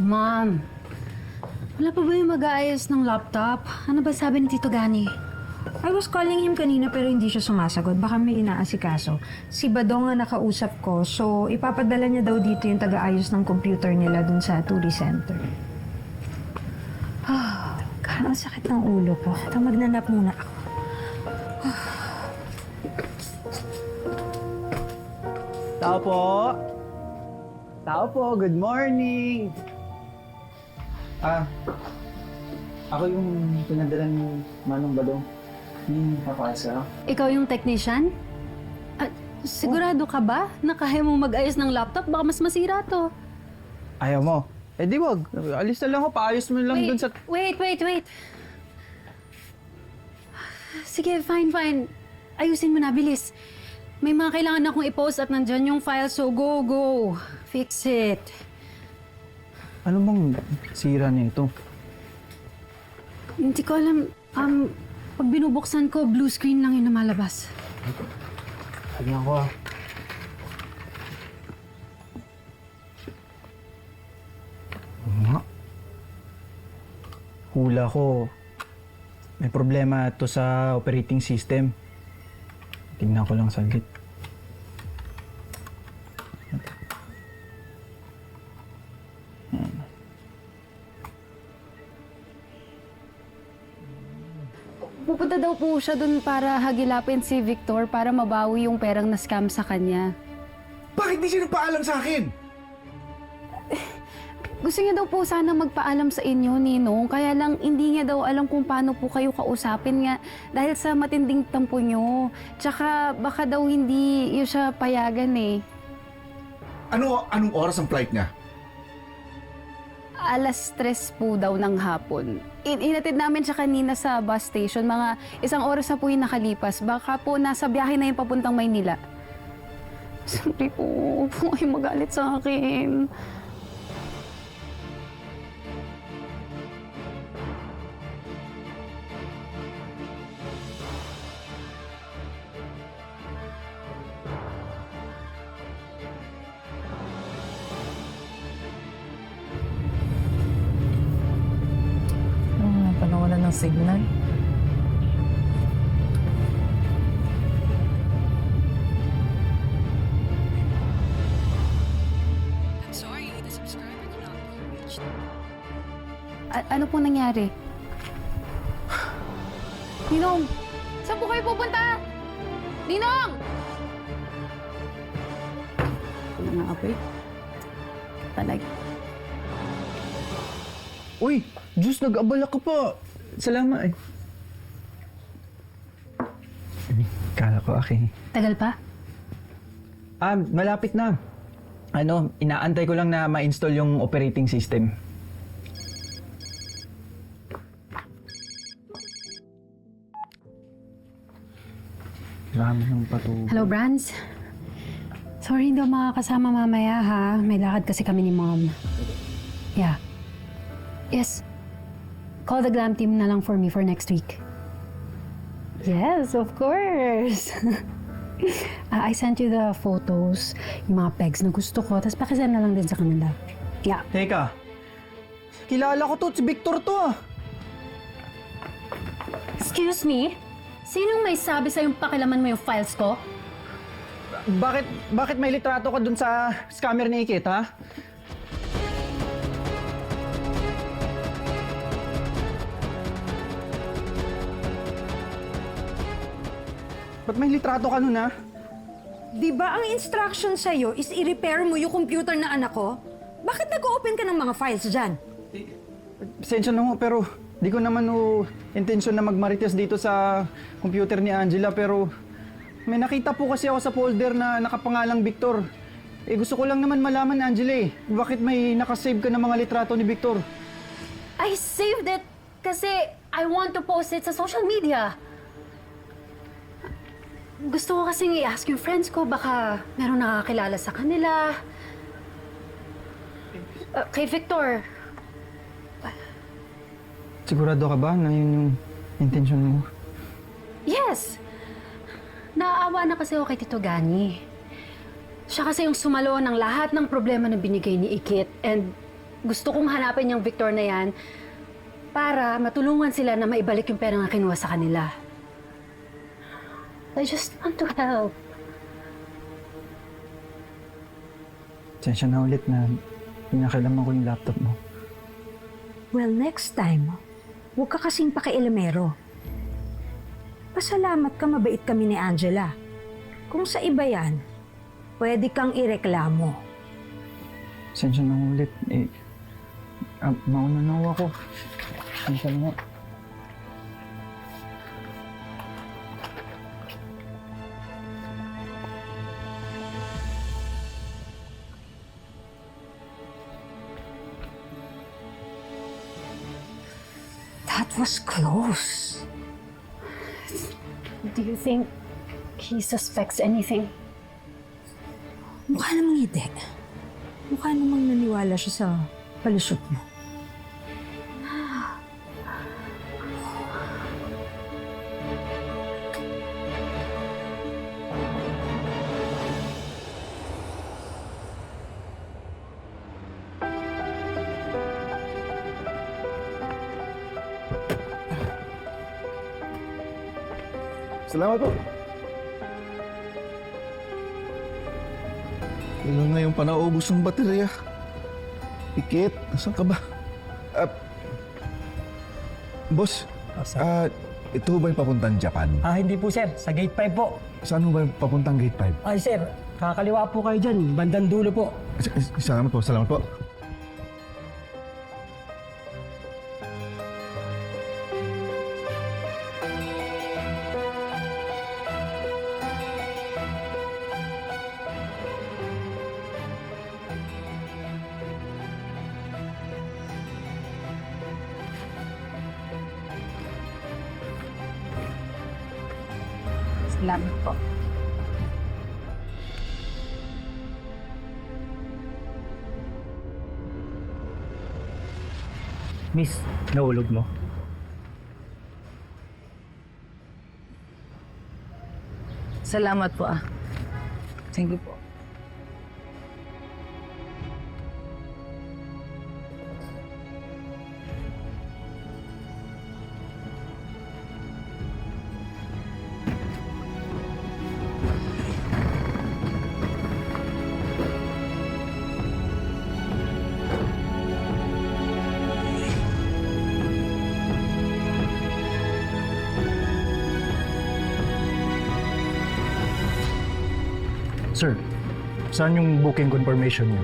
Ma'am, wala pa ba yung mag-aayos ng laptop? Ano ba sabi ni Tito Gani? I was calling him kanina pero hindi siya sumasagot. Baka may inaasikaso. Si Badong nga nakausap ko, so ipapadala niya daw dito yung taga-ayos ng computer nila dun sa tourist center. Ang sakit ng ulo ko. Ito, magnanap muna ako. Tao po! Tao po, good morning! Ako yung pinadala ni Manong Badong. Papasa. Ikaw yung technician? Sigurado ka ba na kaya mo mag-ayos ng laptop? Baka mas masira to. Ayaw mo? Eh di wag. Alis na lang ako, paayos mo lang dun sa... Wait. Sige, fine. Ayusin mo na, bilis. May mga kailangan akong i-post at nandyan yung file, so go. Fix it. Ano bang sira nito? Hindi ko alam. Pag binubuksan ko, blue screen lang yung lumalabas. Tignan ko. Nga. Hula ko. May problema to sa operating system. Tingnan ko lang saglit. Pupunta daw po siya dun para hagilapin si Victor para mabawi yung perang na-scam sa kanya. Bakit di siya nagpaalam sa akin? Gusto niya daw po sana magpaalam sa inyo, Ninong. Kaya lang hindi niya daw alam kung paano po kayo kausapin nga dahil sa matinding tampo niyo. Tsaka baka daw hindi yun siya payagan eh. Anong oras ang flight niya? 3:00 po daw ng hapon. Inatid namin siya kanina sa bus station. Mga 1 oras na po yung nakalipas. Baka po nasa biyahe na yung papuntang Maynila. Sorry po. Huwag po kayo magalit sa akin. Panawalan ng signal. Ano po nangyari? Ninong! Saan po kayo pupunta? Ninong! Mga apoy. Talaga. Uy! Diyos, nag-abala ka pa! Salamat eh. Kala ko akin. Tagal pa? Malapit na. Inaantay ko lang na ma-install yung operating system. Marami ng patuloy. Hello, Brands. Sorry, hindi ako makakasama mamaya, ha? May lakad kasi kami ni Mom. Yeah. Yes. Call the glam team na lang for me for next week. Yes, of course. I sent you the photos, yung mga pegs na gusto ko, tapos pakisend na lang din sa kanila. Yeah. Teka. Kilala ko to. Si Victor to ah. Excuse me? Sinong may sabi sa'yong pakilaman mo yung files ko? Bakit may litrato ka dun sa scammer ni Ikit, ha? Ba't may litrato ka nun, ha? Di ba ang instruction sa'yo is i-repair mo yung computer na anak ko? Bakit nag-open ka ng mga files dyan? Pasensya na mo, pero di ko naman intensyon na magmarites dito sa computer ni Angela, pero may nakita po kasi ako sa folder na nakapangalang Victor. Gusto ko lang naman malaman, Angela, bakit may nakasave ka ng mga litrato ni Victor? I saved it kasi I want to post it sa social media. Gusto ko kasing i-ask yung friends ko, baka meron nakakilala sa kanila. Kay Victor. Sigurado ka ba na yun yung intention mo? Yes! Naaawa na kasi ako kay Tito Gani. Siya kasi yung sumalo ng lahat ng problema na binigay ni Ikit. And Gusto kong hanapin yung Victor na yan para matulungan sila na maibalik yung pera na kinuha sa kanila. I just want to help. Sensya na ulit na pinakailaman ko yung laptop mo. Well, next time, huwag ka kasing pakialamero. Pasalamat ka, mabait kami ni Angela. Kung sa iba yan, pwede kang ireklamo. Sensya na ulit. Mauna na ako. Sensya na. That was close. Do you think he suspects anything? Mukha namang hindi. Mukha namang naniwala siya sa palusot mo. Salamat po. Ilan na yung panaubos ng baterya? Ikit, saan ka ba? Boss, ito ba yung papuntang Japan? Hindi po sir, sa gate 5 po. Saan ba yung papuntang gate 5? Ay sir, kakaliwa po kayo dyan, bandang dulo po. Salamat po, salamat po. Salamat po. Miss, nahulog mo? Salamat po Thank you po. Sir, saan yung booking confirmation niyo?